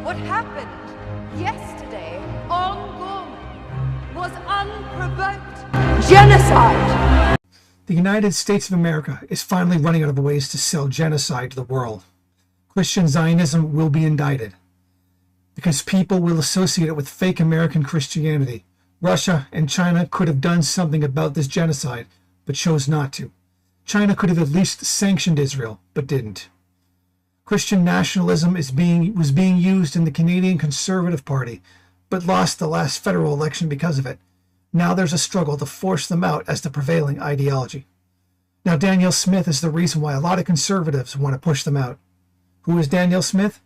What happened yesterday on Gorman was unprovoked genocide. The United States of America is finally running out of ways to sell genocide to the world. Christian Zionism will be indicted because people will associate it with fake American Christianity. Russia and China could have done something about this genocide, but chose not to. China could have at least sanctioned Israel, but didn't. Christian nationalism was being used in the Canadian Conservative Party, but lost the last federal election because of it. Now there's a struggle to force them out as the prevailing ideology. Now Danielle Smith is the reason why a lot of conservatives want to push them out. Who is Danielle Smith?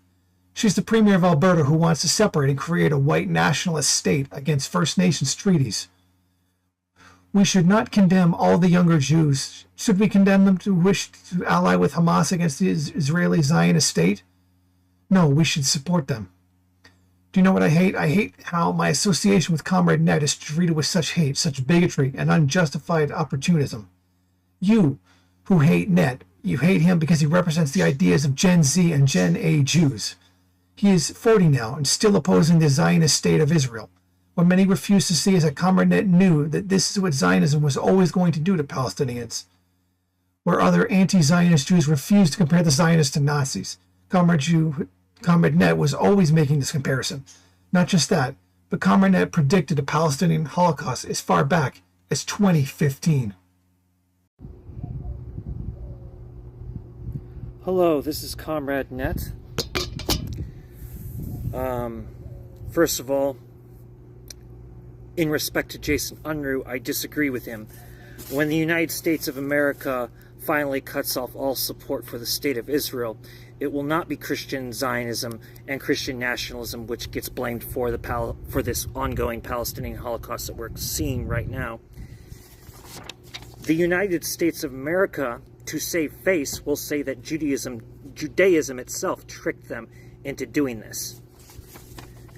She's the Premier of Alberta who wants to separate and create a white nationalist state against First Nations treaties. We should not condemn all the younger Jews. Should we condemn them to wish to ally with Hamas against the Israeli Zionist state? No, we should support them. Do you know what I hate? I hate how my association with Comrade Ned is treated with such hate, such bigotry, and unjustified opportunism. You, who hate Ned, you hate him because he represents the ideas of Gen Z and Gen A Jews. He is 40 now and still opposing the Zionist state of Israel. What many refuse to see is that Comrade Ned knew that this is what Zionism was always going to do to Palestinians. Where other anti-Zionist Jews refuse to compare the Zionists to Nazis, Comrade Ned was always making this comparison. Not just that, but Comrade Ned predicted a Palestinian Holocaust as far back as 2015. Hello, this is Comrade Net. First of all, in respect to Jason Unruh, I disagree with him. When the United States of America finally cuts off all support for the State of Israel, it will not be Christian Zionism and Christian nationalism which gets blamed for this ongoing Palestinian Holocaust that we're seeing right now. The United States of America, to save face, will say that Judaism itself tricked them into doing this.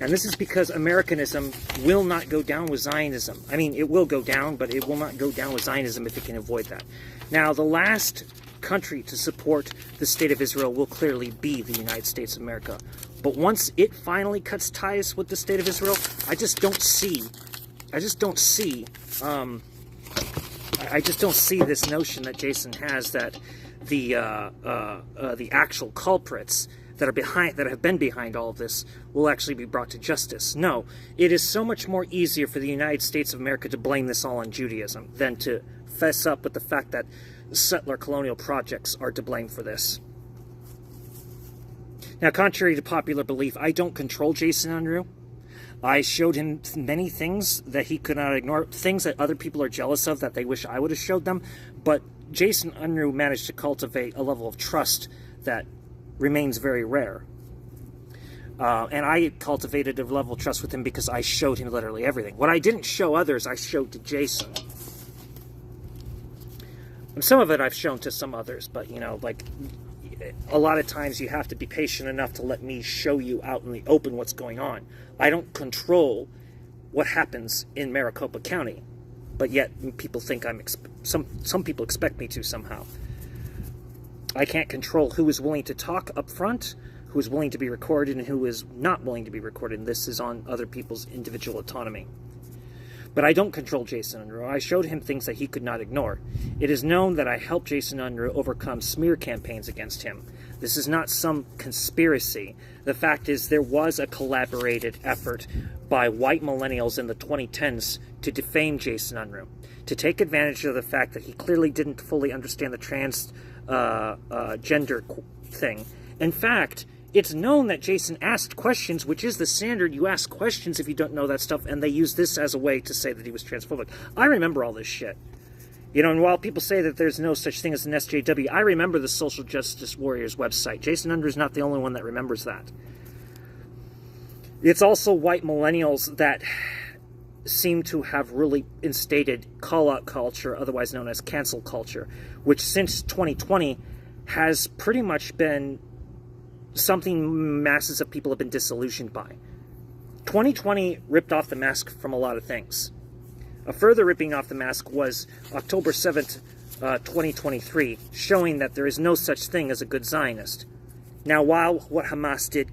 And this is because Americanism will not go down with Zionism. I mean, it will go down, but it will not go down with Zionism if it can avoid that. Now, the last country to support the State of Israel will clearly be the United States of America. But once it finally cuts ties with the State of Israel, I just don't see this notion that Jason has that the actual culprits that have been behind all of this will actually be brought to justice. No, it is so much more easier for the United States of America to blame this all on Judaism than to fess up with the fact that settler colonial projects are to blame for this. Now, contrary to popular belief, I don't control Jason Unruh. I showed him many things that he could not ignore, things that other people are jealous of that they wish I would have showed them, but Jason Unruh managed to cultivate a level of trust that remains very rare. And I cultivated a level of trust with him because I showed him literally everything. What I didn't show others, I showed to Jason. And some of it I've shown to some others, but, you know, like, a lot of times you have to be patient enough to let me show you out in the open what's going on. I don't control what happens in Maricopa County, but yet people think some people expect me to somehow. I can't control who is willing to talk up front, who is willing to be recorded, and who is not willing to be recorded. And this is on other people's individual autonomy. But I don't control Jason Unruh. I showed him things that he could not ignore. It is known that I helped Jason Unruh overcome smear campaigns against him. This is not some conspiracy. The fact is there was a collaborated effort by white millennials in the 2010s to defame Jason Unruh, to take advantage of the fact that he clearly didn't fully understand the gender thing. In fact, it's known that Jason asked questions, which is the standard. You ask questions if you don't know that stuff, and they use this as a way to say that he was transphobic. I remember all this shit. You know, and while people say that there's no such thing as an SJW, I remember the Social Justice Warriors website. Jason Unruh is not the only one that remembers that. It's also white millennials that seem to have really instated call-out culture, otherwise known as cancel culture, which since 2020 has pretty much been something masses of people have been disillusioned by. 2020 ripped off the mask from a lot of things. A further ripping off the mask was October 7th, 2023, showing that there is no such thing as a good Zionist. Now, while what Hamas did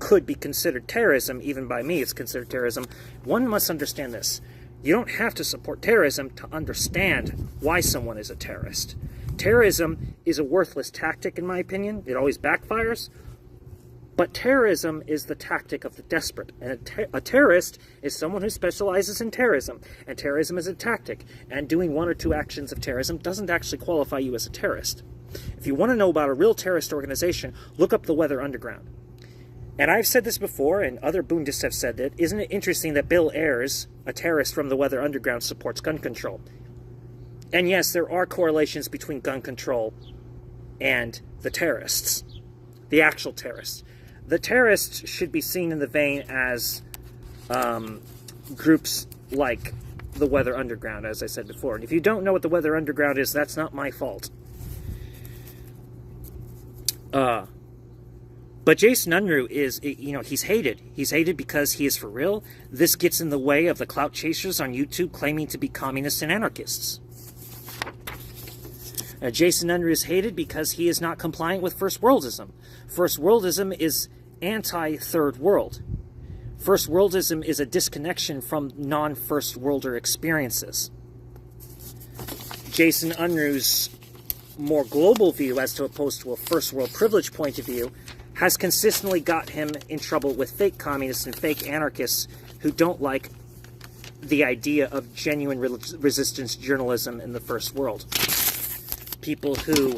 could be considered terrorism, even by me it's considered terrorism, one must understand this. You don't have to support terrorism to understand why someone is a terrorist. Terrorism is a worthless tactic, in my opinion. It always backfires. But terrorism is the tactic of the desperate. And a terrorist is someone who specializes in terrorism. And terrorism is a tactic. And doing one or two actions of terrorism doesn't actually qualify you as a terrorist. If you want to know about a real terrorist organization, look up the Weather Underground. And I've said this before, and other Bundists have said it. Isn't it interesting that Bill Ayers, a terrorist from the Weather Underground, supports gun control? And yes, there are correlations between gun control and the terrorists, the actual terrorists. The terrorists should be seen in the vein as groups like the Weather Underground, as I said before. And if you don't know what the Weather Underground is, that's not my fault. But Jason Unruh is, he's hated. He's hated because he is for real. This gets in the way of the clout chasers on YouTube claiming to be communists and anarchists. Jason Unruh is hated because he is not compliant with First Worldism. First Worldism is anti-Third World. First Worldism is a disconnection from non-First Worlder experiences. Jason Unruh's more global view, as opposed to a First World privilege point of view, has consistently got him in trouble with fake communists and fake anarchists who don't like the idea of genuine resistance journalism in the First World. People who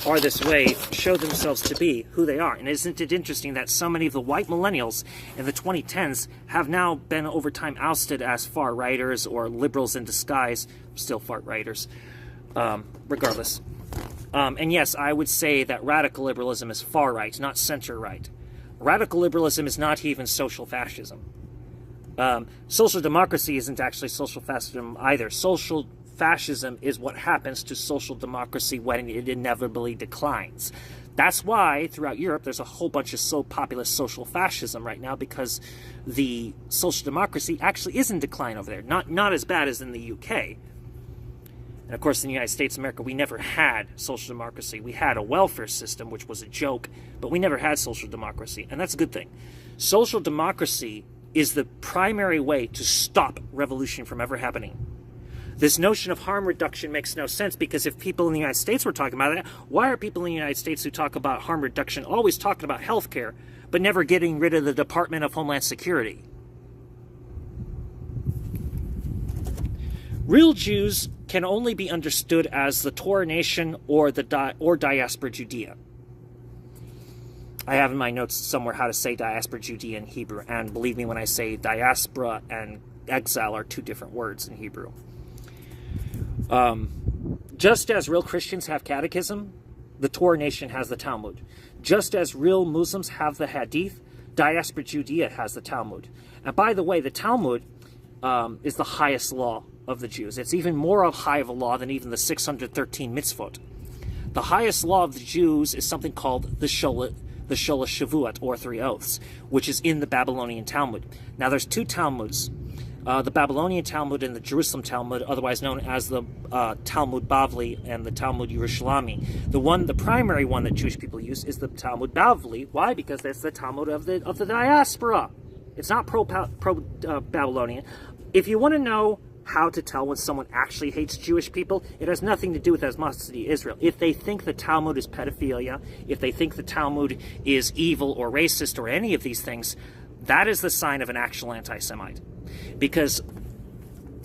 are this way show themselves to be who they are. And isn't it interesting that so many of the white millennials in the 2010s have now been over time ousted as far-righters or liberals in disguise, still far-righters, regardless. And yes, I would say that radical liberalism is far-right, not center-right. Radical liberalism is not even social fascism. Social democracy isn't actually social fascism either. Social fascism is what happens to social democracy when it inevitably declines. That's why throughout Europe there's a whole bunch of populist social fascism right now, because the social democracy actually is in decline over there. Not as bad as in the UK. And of course in the United States of America we never had social democracy. We had a welfare system, which was a joke, but we never had social democracy, and that's a good thing. Social democracy is the primary way to stop revolution from ever happening. This notion of harm reduction makes no sense, because if people in the United States were talking about that, why are people in the United States who talk about harm reduction always talking about healthcare, but never getting rid of the Department of Homeland Security? Real Jews can only be understood as the Torah nation or diaspora Judea. I have in my notes somewhere how to say diaspora Judea in Hebrew, and believe me when I say diaspora and exile are two different words in Hebrew. Just as real Christians have catechism, the Torah nation has the Talmud. Just as real Muslims have the Hadith, diaspora Judea has the Talmud. And by the way, the Talmud is the highest law of the Jews. It's even more high of a law than even the 613 mitzvot. The highest law of the Jews is something called the Sholosh Shavuot, or 3 Oaths, which is in the Babylonian Talmud. Now there's two Talmuds. The Babylonian Talmud and the Jerusalem Talmud, otherwise known as the Talmud Bavli and the Talmud Yerushalmi. The primary one that Jewish people use is the Talmud Bavli. Why? Because that's the Talmud of the diaspora. It's not pro-Babylonian. If you want to know how to tell when someone actually hates Jewish people, it has nothing to do with ethnicity Israel. If they think the Talmud is pedophilia, if they think the Talmud is evil or racist or any of these things, that is the sign of an actual anti-Semite. Because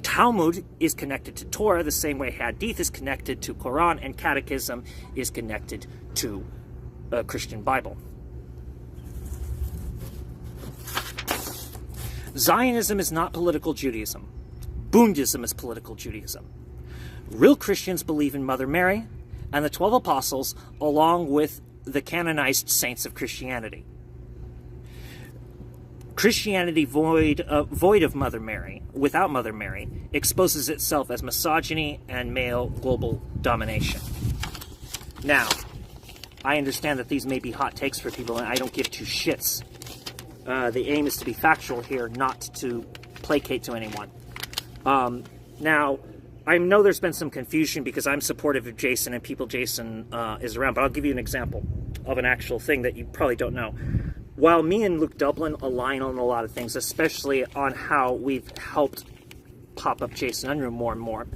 Talmud is connected to Torah the same way Hadith is connected to Quran and Catechism is connected to a Christian Bible. Zionism is not political Judaism. Bundism is political Judaism. Real Christians believe in Mother Mary and the 12 apostles, along with the canonized saints of Christianity. Christianity void of Mother Mary, without Mother Mary, exposes itself as misogyny and male global domination. Now, I understand that these may be hot takes for people, and I don't give two shits. The aim is to be factual here, not to placate to anyone. Now, I know there's been some confusion because I'm supportive of Jason and people Jason is around, but I'll give you an example of an actual thing that you probably don't know. while me and Luke Dublin align on a lot of things, especially on how we've helped pop up Jason Unruh more and more,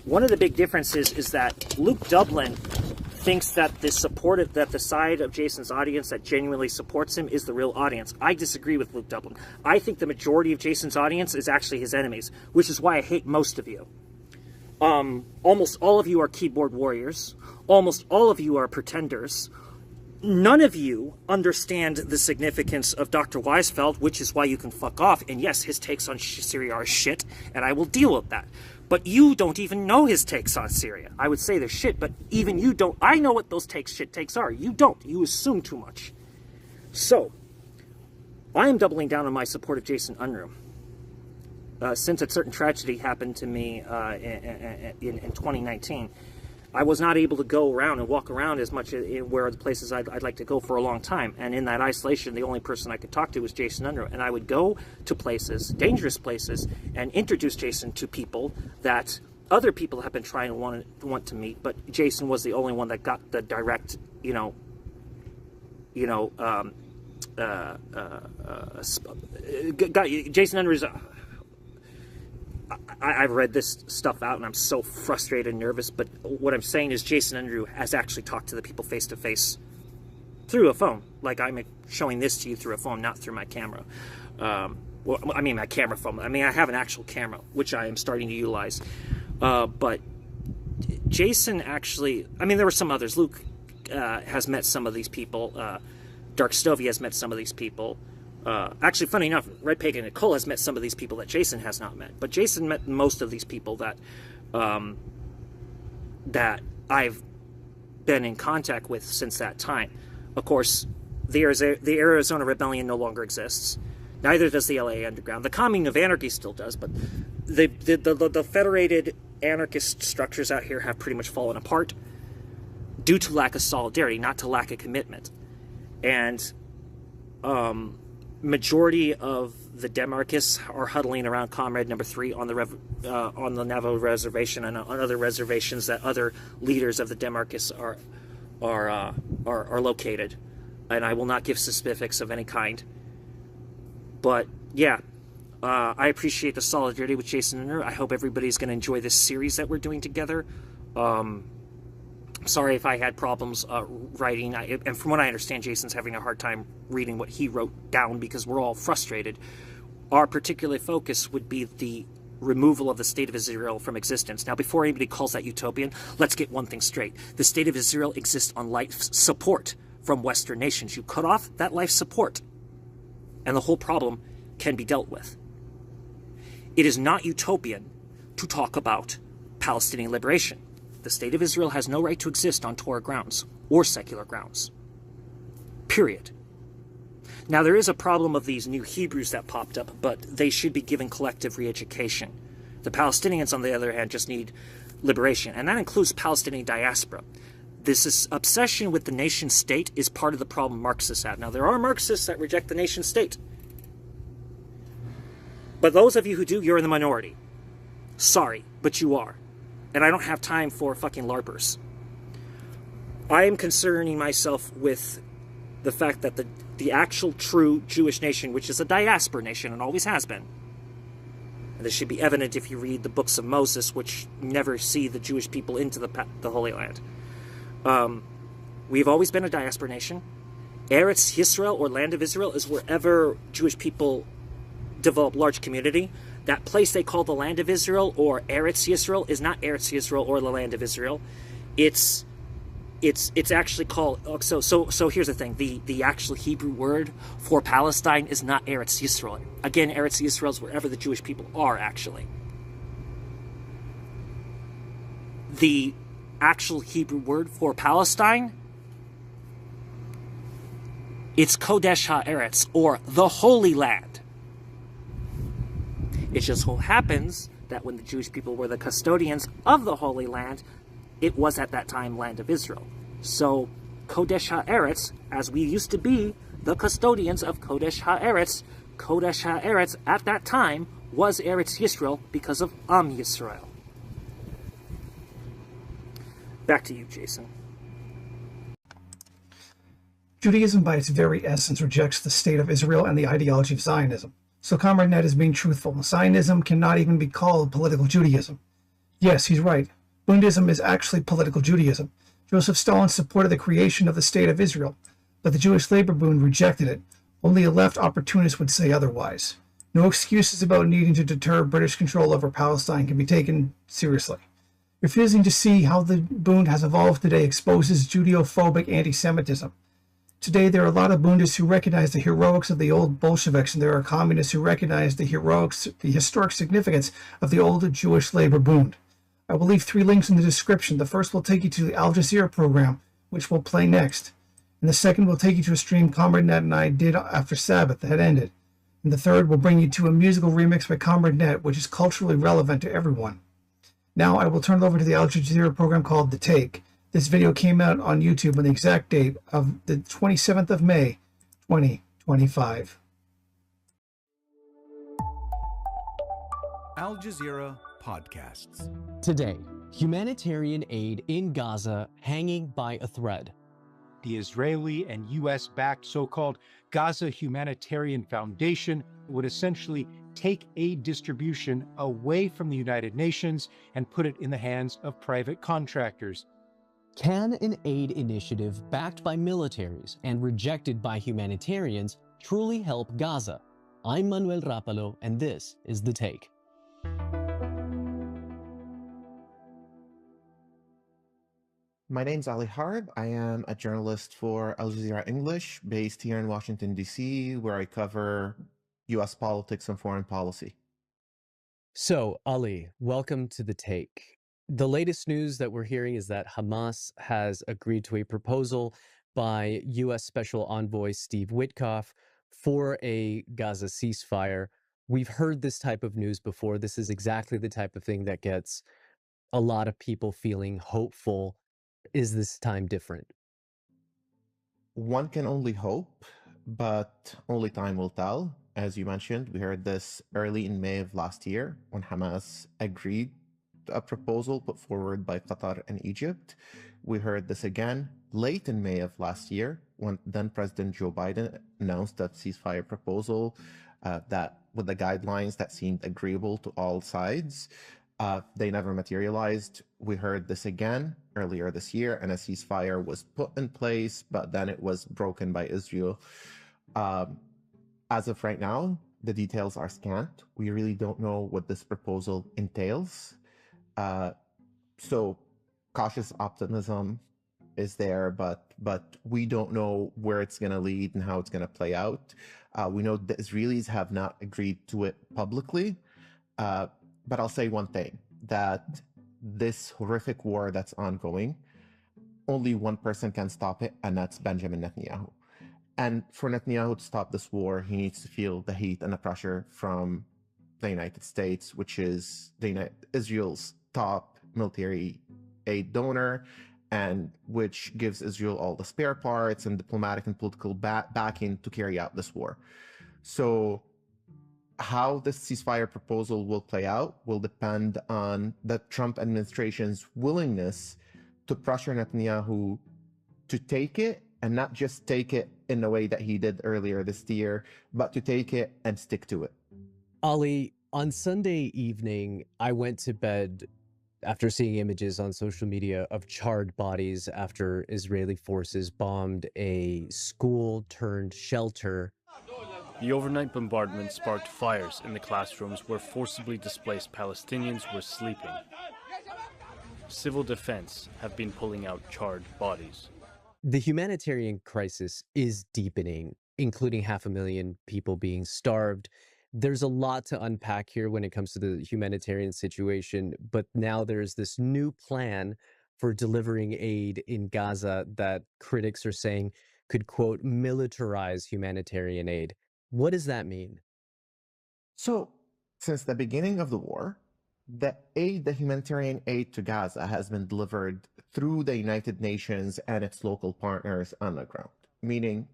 one of the big differences is that Luke Dublin thinks that the side of Jason's audience that genuinely supports him is the real audience. I disagree with Luke Dublin. I think the majority of Jason's audience is actually his enemies, which is why I hate most of you. Almost all of you are keyboard warriors. Almost all of you are pretenders. None of you understand the significance of Dr. Weisfeld, which is why you can fuck off. And yes, his takes on Syria are shit, and I will deal with that. But you don't even know his takes on Syria. I would say they're shit, but even you don't. I know what those shit takes are. You don't. You assume too much. So, I am doubling down on my support of Jason Unruh. Since a certain tragedy happened to me in 2019, I was not able to go around and walk around as much where the places I'd like to go for a long time. And in that isolation, the only person I could talk to was Jason Unruh. And I would go to places, dangerous places, and introduce Jason to people that other people have been trying to want to meet. But Jason was the only one that got the direct, Jason Unruh's. I've read this stuff out and I'm so frustrated and nervous, but what I'm saying is Jason Unruh has actually talked to the people face to face through a phone. Like I'm showing this to you through a phone, not through my camera. My camera phone. I have an actual camera, which I am starting to utilize. But Jason actually, there were some others. Luke has met some of these people. Dark Stovey has met some of these people. Actually, funny enough, Red Pagan Nicole has met some of these people that Jason has not met. But Jason met most of these people that that I've been in contact with since that time. Of course, the Arizona Rebellion no longer exists. Neither does the LA Underground. The Commune of Anarchy still does, but the federated anarchist structures out here have pretty much fallen apart due to lack of solidarity, not to lack of commitment. And majority of the Demarchists are huddling around Comrade Number 3 on the Navajo Reservation and on other reservations that other leaders of the Demarchists are located. And I will not give specifics of any kind. But yeah, I appreciate the solidarity with Jason Unruh. I hope everybody's going to enjoy this series that we're doing together. Sorry if I had problems writing, and from what I understand, Jason's having a hard time reading what he wrote down because we're all frustrated. Our particular focus would be the removal of the State of Israel from existence. Now, before anybody calls that utopian, let's get one thing straight. The State of Israel exists on life support from Western nations. You cut off that life support, and the whole problem can be dealt with. It is not utopian to talk about Palestinian liberation. The State of Israel has no right to exist on Torah grounds or secular grounds. Period. Now, there is a problem of these new Hebrews that popped up, but they should be given collective re-education. The Palestinians, on the other hand, just need liberation, and that includes Palestinian diaspora. This obsession with the nation-state is part of the problem Marxists have. Now, there are Marxists that reject the nation-state. But those of you who do, you're in the minority. Sorry, but you are. And I don't have time for fucking LARPers. I am concerning myself with the fact that the actual true Jewish nation, which is a diaspora nation and always has been, and this should be evident if you read the books of Moses, which never see the Jewish people into the Holy Land. We've always been a diaspora nation. Eretz Yisrael, or Land of Israel, is wherever Jewish people develop large community. That place they call the Land of Israel, or Eretz Yisrael, is not Eretz Yisrael or the Land of Israel. It's actually called. So here's the thing: the actual Hebrew word for Palestine is not Eretz Yisrael. Again, Eretz Yisrael is wherever the Jewish people are. Actually, the actual Hebrew word for Palestine, it's Kodesh HaEretz, or the Holy Land. It just so happens that when the Jewish people were the custodians of the Holy Land, it was at that time Land of Israel. So Kodesh HaEretz, as we used to be the custodians of Kodesh HaEretz at that time was Eretz Yisrael because of Am Yisrael. Back to you, Jason. Judaism, by its very essence, rejects the state of Israel and the ideology of Zionism. So Comrade Ned is being truthful. Zionism cannot even be called political Judaism. Yes, he's right. Bundism is actually political Judaism. Joseph Stalin supported the creation of the State of Israel, but the Jewish labor Bund rejected it. Only a left opportunist would say otherwise. No excuses about needing to deter British control over Palestine can be taken seriously. Refusing to see how the Bund has evolved today exposes Judeo-phobic anti-Semitism. Today, there are a lot of Bundists who recognize the heroics of the old Bolsheviks, and there are communists who recognize the historic significance of the old Jewish labor Bund. I will leave 3 links in the description. The first will take you to the Al Jazeera program, which will play next. And the second will take you to a stream Comrade Net and I did after Sabbath that had ended. And the third will bring you to a musical remix by Comrade Net, which is culturally relevant to everyone. Now I will turn it over to the Al Jazeera program called The Take. This video came out on YouTube on the exact date of the 27th of May, 2025. Al Jazeera Podcasts. Today, humanitarian aid in Gaza hanging by a thread. The Israeli and U.S.-backed so-called Gaza Humanitarian Foundation would essentially take aid distribution away from the United Nations and put it in the hands of private contractors. Can an aid initiative backed by militaries and rejected by humanitarians truly help Gaza? I'm Manuel Rapalo, and this is The Take. My name's Ali Harb. I am a journalist for Al Jazeera English, based here in Washington, D.C., where I cover U.S. politics and foreign policy. So, Ali, welcome to The Take. The latest news that we're hearing is that Hamas has agreed to a proposal by U.S. Special Envoy Steve Witkoff for a Gaza ceasefire. We've heard this type of news before. This is exactly the type of thing that gets a lot of people feeling hopeful. Is this time different? One can only hope, but only time will tell. As you mentioned, we heard this early in May of last year when Hamas agreed to a proposal put forward by Qatar and Egypt. We heard this again late in May of last year when then President Joe Biden announced that ceasefire proposal that with the guidelines that seemed agreeable to all sides. They never materialized. We heard this again earlier this year, and a ceasefire was put in place, but then it was broken by Israel. As of right now, the details are scant. We really don't know what this proposal entails. So cautious optimism is there, but we don't know where it's going to lead and how it's going to play out. We know the Israelis have not agreed to it publicly. But I'll say one thing, that this horrific war that's ongoing, only one person can stop it, and that's Benjamin Netanyahu. And for Netanyahu to stop this war, he needs to feel the heat and the pressure from the United States, which is Israel's top military aid donor, and which gives Israel all the spare parts and diplomatic and political backing to carry out this war. So how this ceasefire proposal will play out will depend on the Trump administration's willingness to pressure Netanyahu to take it, and not just take it in the way that he did earlier this year, but to take it and stick to it. Ali, on Sunday evening, I went to bed after seeing images on social media of charred bodies after Israeli forces bombed a school-turned-shelter. The overnight bombardment sparked fires in the classrooms where forcibly displaced Palestinians were sleeping. Civil defense have been pulling out charred bodies. The humanitarian crisis is deepening, including 500,000 people being starved. There's a lot to unpack here when it comes to the humanitarian situation, but now there's this new plan for delivering aid in Gaza that critics are saying could, quote, militarize humanitarian aid. What does that mean? So, since the beginning of the war, the humanitarian aid to Gaza has been delivered through the United Nations and its local partners on the ground, meaning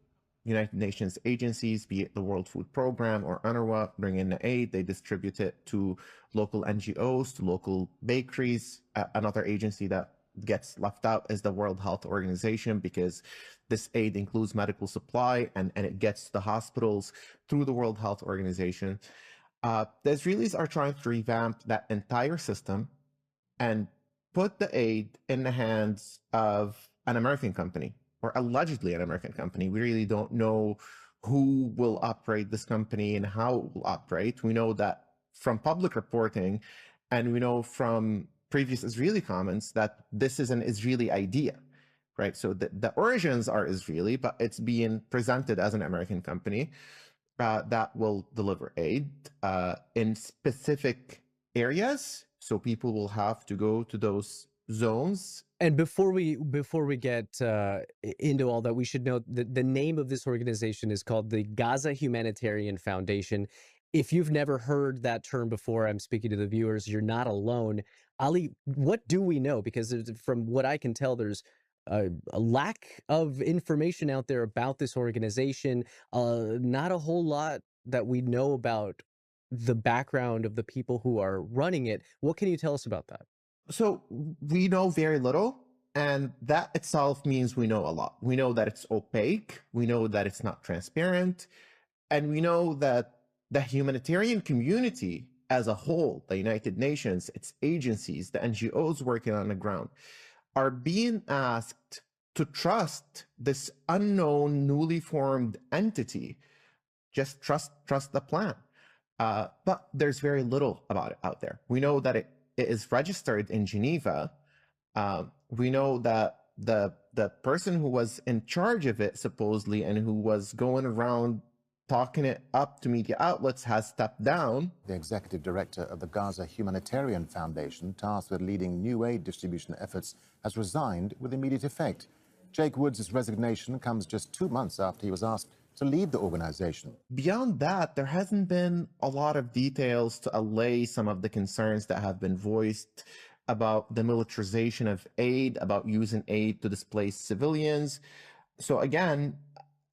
United Nations agencies, be it the World Food Program or UNRWA, bring in the aid, they distribute it to local NGOs, to local bakeries. Another agency that gets left out is the World Health Organization, because this aid includes medical supply and it gets to the hospitals through the World Health Organization. The Israelis are trying to revamp that entire system and put the aid in the hands of an American company, or allegedly an American company. We really don't know who will operate this company and how it will operate. We know that from public reporting, and we know from previous Israeli comments that this is an Israeli idea, right? So the origins are Israeli, but it's being presented as an American company that will deliver aid in specific areas. So people will have to go to those zones. And before we get into all that, we should note that the name of this organization is called the Gaza Humanitarian Foundation. If you've never heard that term before, I'm speaking to the viewers, you're not alone. Ali, what do we know? Because from what I can tell, there's a lack of information out there about this organization. Not a whole lot that we know about the background of the people who are running it. What can you tell us about that? So we know very little, and that itself means we know a lot. We know that it's opaque. We know that it's not transparent. And we know that the humanitarian community as a whole, the United Nations, its agencies, the NGOs working on the ground, are being asked to trust this unknown, newly formed entity. Just trust the plan. But there's very little about it out there. We know that it is registered in Geneva. We know that the person who was in charge of it, supposedly, and who was going around talking it up to media outlets, has stepped down. The executive director of the Gaza Humanitarian Foundation, tasked with leading new aid distribution efforts, has resigned with immediate effect. Jake Woods' resignation comes just 2 months after he was asked to lead the organization. Beyond that, there hasn't been a lot of details to allay some of the concerns that have been voiced about the militarization of aid, about using aid to displace civilians. So again,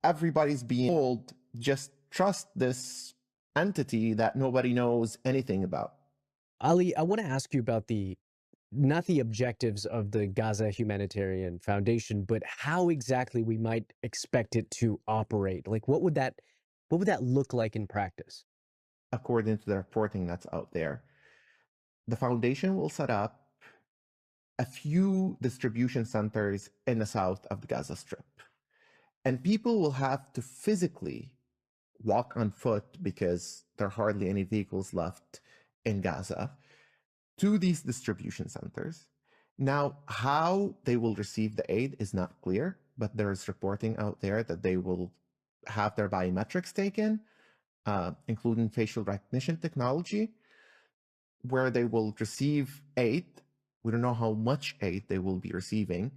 everybody's being told, just trust this entity that nobody knows anything about. Ali, I want to ask you about not the objectives of the Gaza Humanitarian Foundation, but how exactly we might expect it to operate. Like, what would that look like in practice? According to the reporting that's out there, the foundation will set up a few distribution centers in the south of the Gaza Strip. And people will have to physically walk on foot, because there are hardly any vehicles left in Gaza, to these distribution centers. Now, how they will receive the aid is not clear, but there is reporting out there that they will have their biometrics taken, including facial recognition technology, where they will receive aid. We don't know how much aid they will be receiving.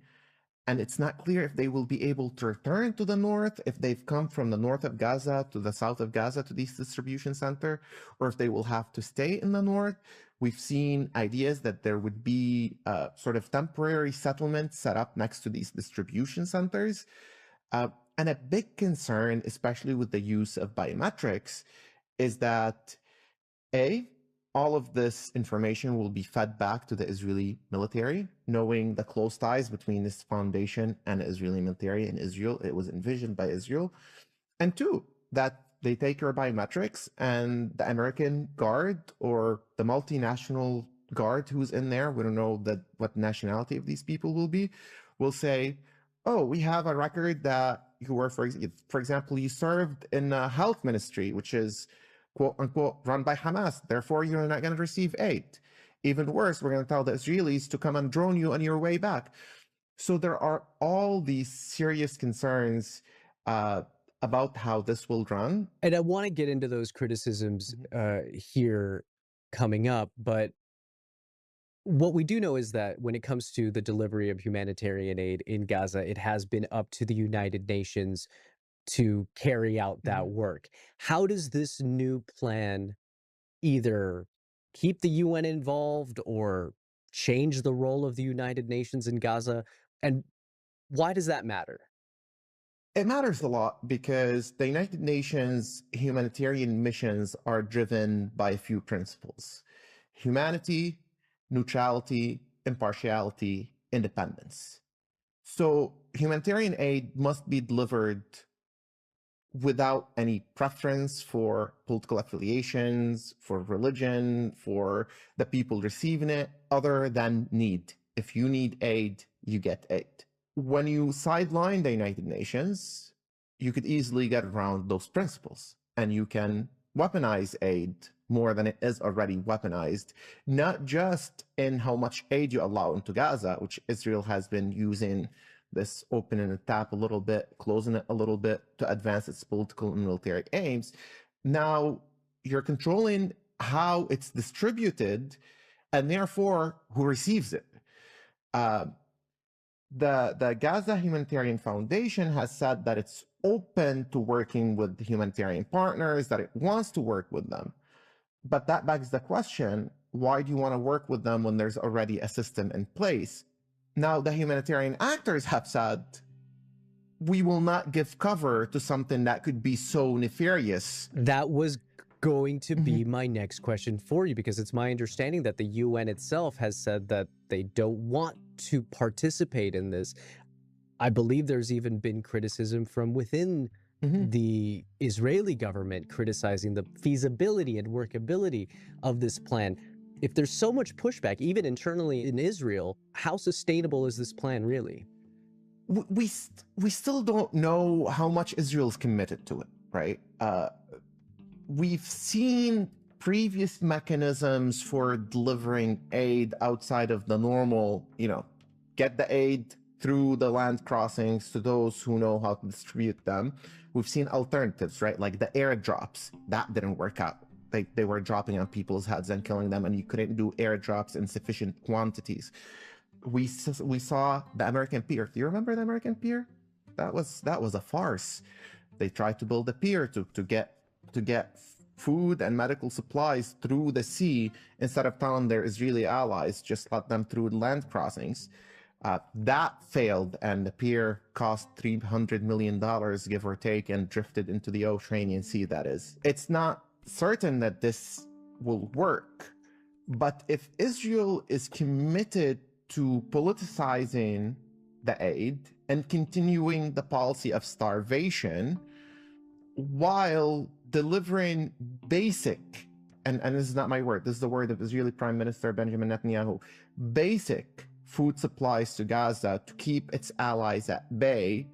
And it's not clear if they will be able to return to the north, if they've come from the north of Gaza to the south of Gaza to this distribution center, or if they will have to stay in the north. We've seen ideas that there would be sort of temporary settlements set up next to these distribution centers. And a big concern, especially with the use of biometrics, is that all of this information will be fed back to the Israeli military, knowing the close ties between this foundation and the Israeli military in Israel. It was envisioned by Israel. And two, that they take your biometrics, and the American guard or the multinational guard who's in there, we don't know what nationality of these people will be, will say, oh, we have a record that you were, for example, you served in a health ministry, which is quote unquote run by Hamas. Therefore, you're not going to receive aid. Even worse, we're going to tell the Israelis to come and drone you on your way back. So there are all these serious concerns about how this will run. And I want to get into those criticisms here coming up, but what we do know is that when it comes to the delivery of humanitarian aid in Gaza, it has been up to the United Nations to carry out that work. How does this new plan either keep the UN involved or change the role of the United Nations in Gaza? And why does that matter? It matters a lot because the United Nations humanitarian missions are driven by a few principles: humanity, neutrality, impartiality, independence. So humanitarian aid must be delivered without any preference for political affiliations, for religion, for the people receiving it, other than need. If you need aid, you get aid. When you sideline the United Nations, you could easily get around those principles, and you can weaponize aid more than it is already weaponized, not just in how much aid you allow into Gaza, which Israel has been using this opening the tap a little bit, closing it a little bit to advance its political and military aims. Now you're controlling how it's distributed and therefore who receives it. The Gaza Humanitarian Foundation has said that it's open to working with humanitarian partners, that it wants to work with them. But that begs the question, why do you want to work with them when there's already a system in place? Now, the humanitarian actors have said, we will not give cover to something that could be so nefarious. That was going to be my next question for you, because it's my understanding that the UN itself has said that they don't want to participate in this. I believe there's even been criticism from within the Israeli government criticizing the feasibility and workability of this plan. If there's so much pushback, even internally in Israel, how sustainable is this plan really? We still don't know how much Israel's committed to it, right? We've seen previous mechanisms for delivering aid outside of the normal, get the aid through the land crossings to those who know how to distribute them. We've seen alternatives, right? Like the airdrops. That didn't work out. They were dropping on people's heads and killing them, and you couldn't do airdrops in sufficient quantities. We saw the American pier. Do you remember the American pier? That was a farce. They tried to build a pier to get food and medical supplies through the sea instead of telling their Israeli allies just let them through the land crossings. That failed, and the pier cost $300 million, give or take, and drifted into the Oceanian Sea, that is. It's not certain that this will work, but if Israel is committed to politicizing the aid and continuing the policy of starvation while delivering basic, and this is not my word, this is the word of Israeli Prime Minister Benjamin Netanyahu, basic food supplies to Gaza to keep its allies at bay,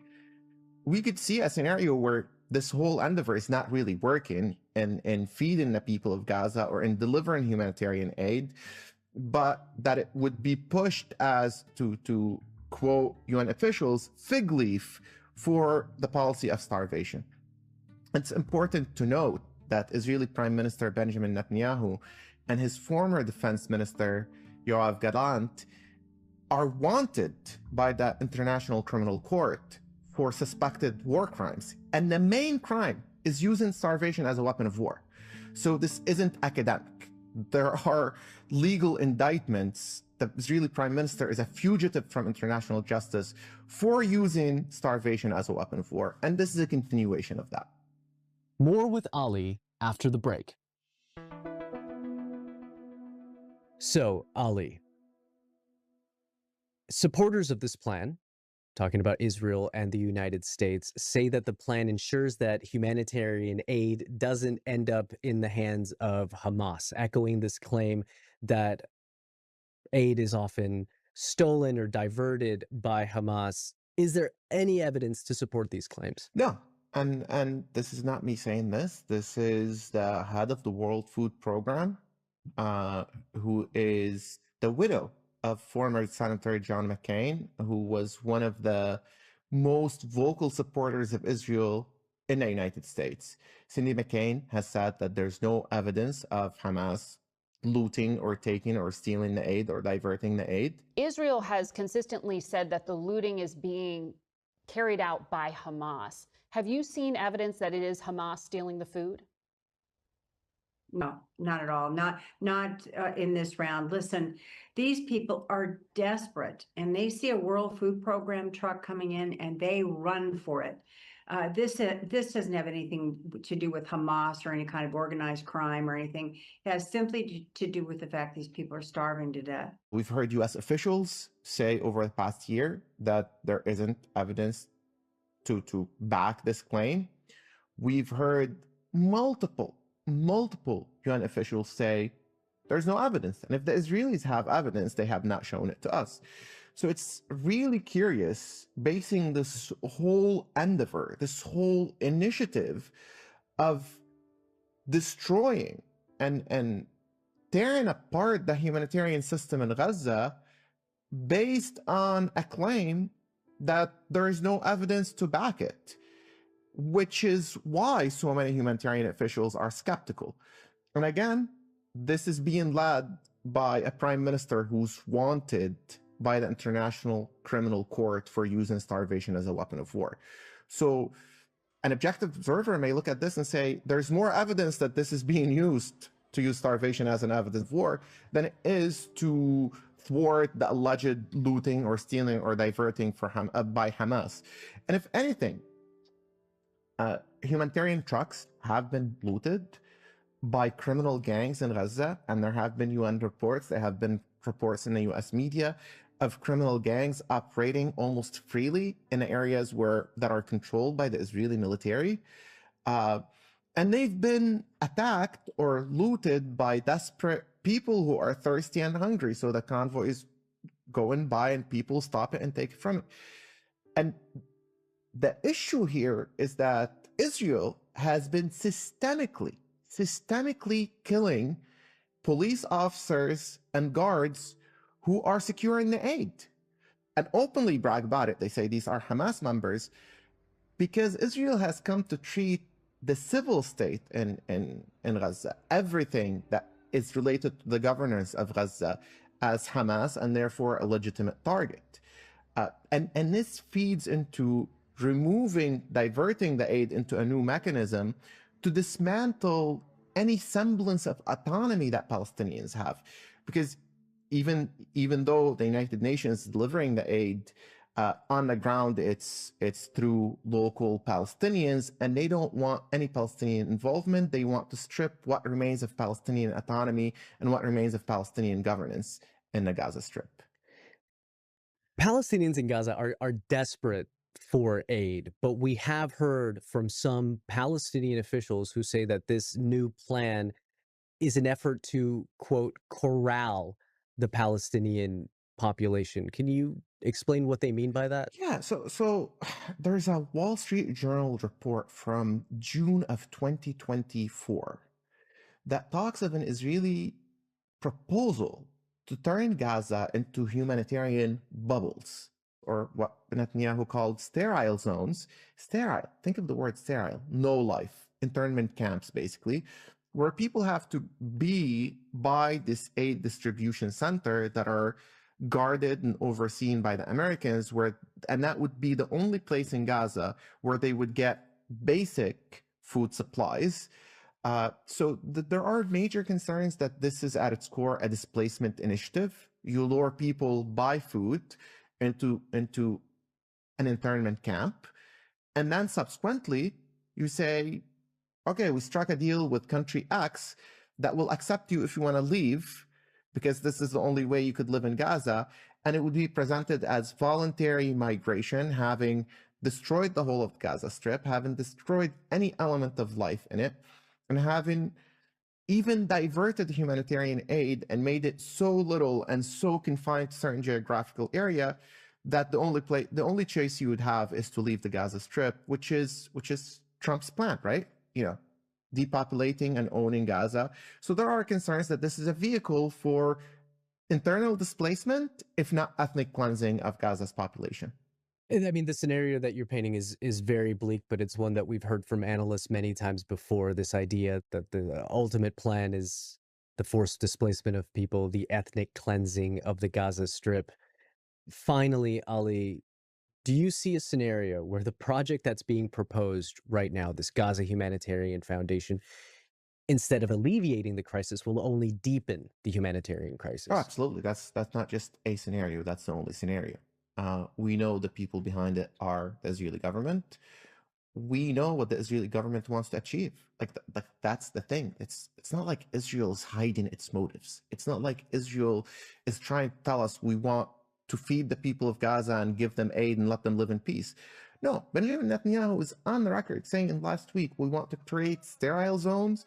we could see a scenario where this whole endeavor is not really working in feeding the people of Gaza or in delivering humanitarian aid, but that it would be pushed as, to quote UN officials, fig leaf for the policy of starvation. It's important to note that Israeli Prime Minister Benjamin Netanyahu and his former defense minister, Yoav Gallant, are wanted by the International Criminal Court for suspected war crimes. And the main crime is using starvation as a weapon of war. So this isn't academic. There are legal indictments. The Israeli Prime Minister is a fugitive from international justice for using starvation as a weapon of war. And this is a continuation of that. More with Ali after the break. So, Ali, supporters of this plan, talking about Israel and the United States, say that the plan ensures that humanitarian aid doesn't end up in the hands of Hamas, echoing this claim that aid is often stolen or diverted by Hamas. Is there any evidence to support these claims? No. And this is not me saying this. This is the head of the World Food Program, who is the widow of former Senator John McCain, who was one of the most vocal supporters of Israel in the United States. Cindy McCain has said that there's no evidence of Hamas looting or taking or stealing the aid or diverting the aid. Israel has consistently said that the looting is being carried out by Hamas. Have you seen evidence that it is Hamas stealing the food? No, not at all. Not in this round. Listen, these people are desperate, and they see a World Food Program truck coming in, and they run for it. This doesn't have anything to do with Hamas or any kind of organized crime or anything. It has simply to do with the fact these people are starving to death. We've heard US officials say over the past year that there isn't evidence to back this claim. We've heard multiple UN officials say there's no evidence. And if the Israelis have evidence, they have not shown it to us. So it's really curious, basing this whole endeavor, this whole initiative of destroying and tearing apart the humanitarian system in Gaza based on a claim that there is no evidence to back it, which is why so many humanitarian officials are skeptical. And again, this is being led by a prime minister who's wanted by the International Criminal Court for using starvation as a weapon of war. So an objective observer may look at this and say, there's more evidence that this is being used to use starvation as an evidence of war than it is to thwart the alleged looting or stealing or diverting by Hamas. And if anything, humanitarian trucks have been looted by criminal gangs in Gaza, and there have been UN reports, there have been reports in the US media of criminal gangs operating almost freely in areas that are controlled by the Israeli military. And they've been attacked or looted by desperate people who are thirsty and hungry. So the convoy is going by and people stop it and take it from it. And the issue here is that Israel has been systemically killing police officers and guards who are securing the aid and openly brag about it. They say these are Hamas members because Israel has come to treat the civil state in Gaza, everything that is related to the governance of Gaza, as Hamas and therefore a legitimate target. And this feeds into diverting the aid into a new mechanism to dismantle any semblance of autonomy that Palestinians have. Because even though the United Nations is delivering the aid, on the ground, it's through local Palestinians, and they don't want any Palestinian involvement. They want to strip what remains of Palestinian autonomy and what remains of Palestinian governance in the Gaza Strip. Palestinians in Gaza are desperate for aid, but we have heard from some Palestinian officials who say that this new plan is an effort to, quote, corral the Palestinian population. Can you explain what they mean by that? Yeah, so there's a Wall Street Journal report from June of 2024 that talks of an Israeli proposal to turn Gaza into humanitarian bubbles, or what Netanyahu called sterile zones. Sterile, think of the word sterile, no life, internment camps, basically, where people have to be by this aid distribution center that are guarded and overseen by the Americans, and that would be the only place in Gaza where they would get basic food supplies. So there are major concerns that this is at its core a displacement initiative. You lure people by food into an internment camp, and then subsequently you say, okay, we struck a deal with country X that will accept you if you want to leave, because this is the only way you could live in Gaza. And it would be presented as voluntary migration, having destroyed the whole of the Gaza Strip, having destroyed any element of life in it, and having even diverted humanitarian aid and made it so little and so confined to a certain geographical area that the only choice you would have is to leave the Gaza Strip, which is Trump's plan, right? Depopulating and owning Gaza. So there are concerns that this is a vehicle for internal displacement, if not ethnic cleansing of Gaza's population. I mean, the scenario that you're painting is very bleak, but it's one that we've heard from analysts many times before, this idea that the ultimate plan is the forced displacement of people, the ethnic cleansing of the Gaza Strip. Finally, Ali, do you see a scenario where the project that's being proposed right now, this Gaza Humanitarian Foundation, instead of alleviating the crisis, will only deepen the humanitarian crisis? Oh, absolutely. That's not just a scenario. That's the only scenario. We know the people behind it are the Israeli government. we know what the Israeli government wants to achieve. Like that's the thing. It's not like Israel's hiding its motives. It's not like Israel is trying to tell us we want to feed the people of Gaza and give them aid and let them live in peace. No, Benjamin Netanyahu is on the record saying in last week we want to create sterile zones,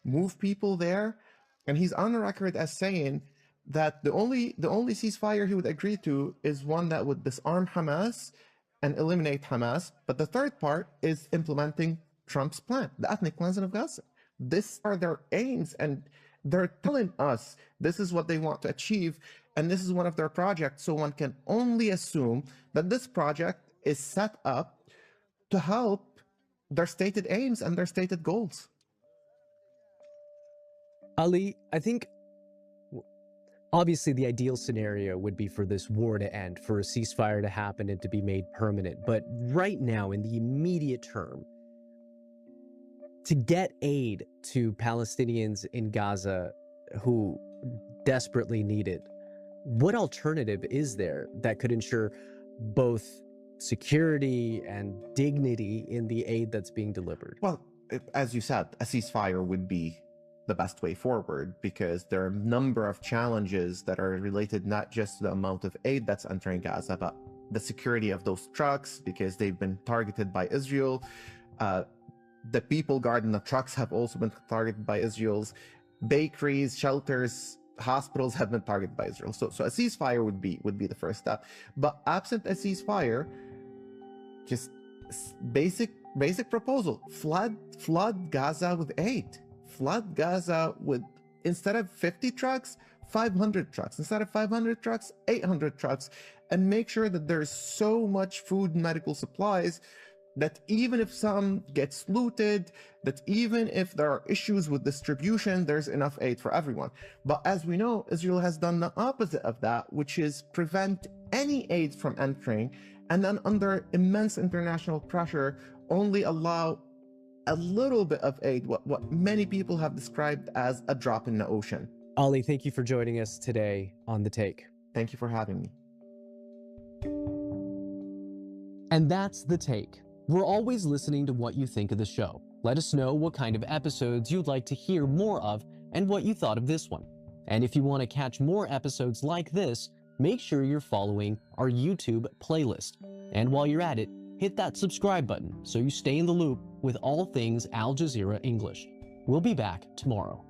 move people there, and he's on the record as saying that the only ceasefire he would agree to is one that would disarm Hamas and eliminate Hamas. But the third part is implementing Trump's plan, the ethnic cleansing of Gaza. These are their aims, and they're telling us this is what they want to achieve, and this is one of their projects. So one can only assume that this project is set up to help their stated aims and their stated goals. Ali, I think obviously the ideal scenario would be for this war to end, for a ceasefire to happen and to be made permanent. But right now, in the immediate term, to get aid to Palestinians in Gaza who desperately need it, what alternative is there that could ensure both security and dignity in the aid that's being delivered? Well, as you said, a ceasefire would be the best way forward, because there are a number of challenges that are related not just to the amount of aid that's entering Gaza, but the security of those trucks, because they've been targeted by Israel. The people guarding the trucks have also been targeted by Israel's. Bakeries, shelters, hospitals have been targeted by Israel. So a ceasefire would be the first step. But absent a ceasefire, just basic proposal: flood Gaza with aid. Flood Gaza with, instead of 50 trucks, 500 trucks. Instead of 500 trucks, 800 trucks. And make sure that there's so much food and medical supplies that even if some gets looted, that even if there are issues with distribution, there's enough aid for everyone. But as we know, Israel has done the opposite of that, which is prevent any aid from entering, and then under immense international pressure, only allow a little bit of aid, what many people have described as a drop in the ocean. Ali, thank you for joining us today on The Take. Thank you for having me. And that's The Take. We're always listening to what you think of the show. Let us know what kind of episodes you'd like to hear more of and what you thought of this one. And if you want to catch more episodes like this, make sure you're following our YouTube playlist. And while you're at it, hit that subscribe button so you stay in the loop with all things Al Jazeera English. We'll be back tomorrow.